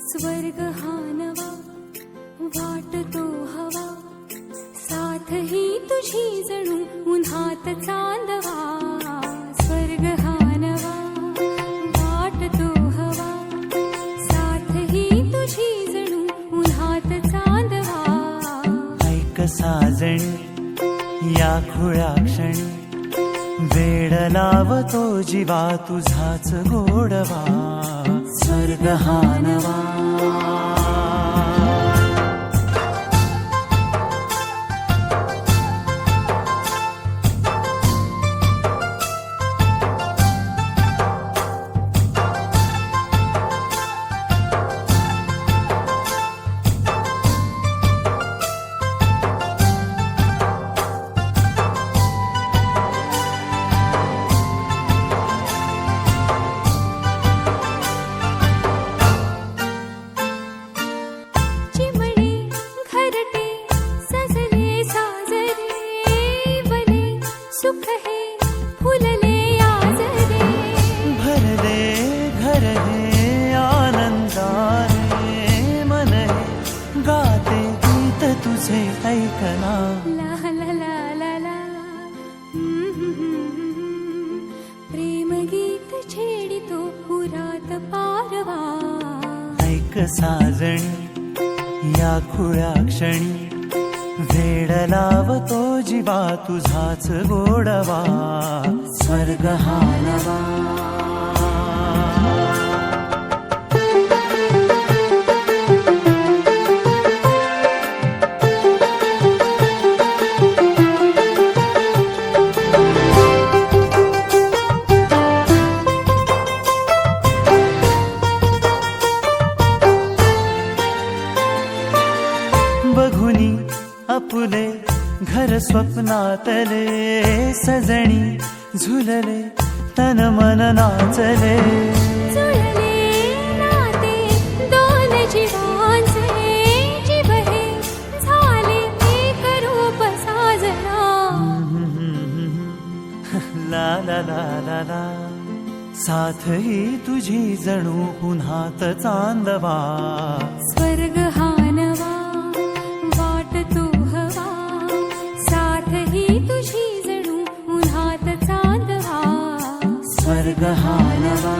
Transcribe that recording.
स्वर्ग हा नवा वाटतो हवा, साथ ही तुझी जणू उन्हात चांदवा. स्वर्ग हा नवा वाटतो हवा, साथ ही तुझी जणू उन्हात चांदवा. ऐक साजणी या खुळ्या क्षणी, वेड लावतो जीवा तुझाच गोडवा. स्वर्ग हा नवा. सुख है फुलले आजरे, भरले घर हे आनंदाने. मन हे गाते गीत तुझे ऐकना. ला ला ला ला ला. प्रेम गीत छेडितो पुरात पारवा. ऐक साजणी या खुळ्या क्षणी, वेड लावतो जीवा तुझाच गोडवा. स्वर्ग हा नवा. बघुनी आपुले घर स्वप्नातले, सजणी झुलले तन मन नाचले. जुळले नाते दोन जीवांचे, जीव हे झाले एक रूप साजना. ला ला ला ला ला. साथ ही तुझी जणू उन्हात चांदवा. स्वर्ग हा नवा वाटतो हवा, साथ ही तुझी जणू उन्हात चांदवा. स्वर्ग हा नवा.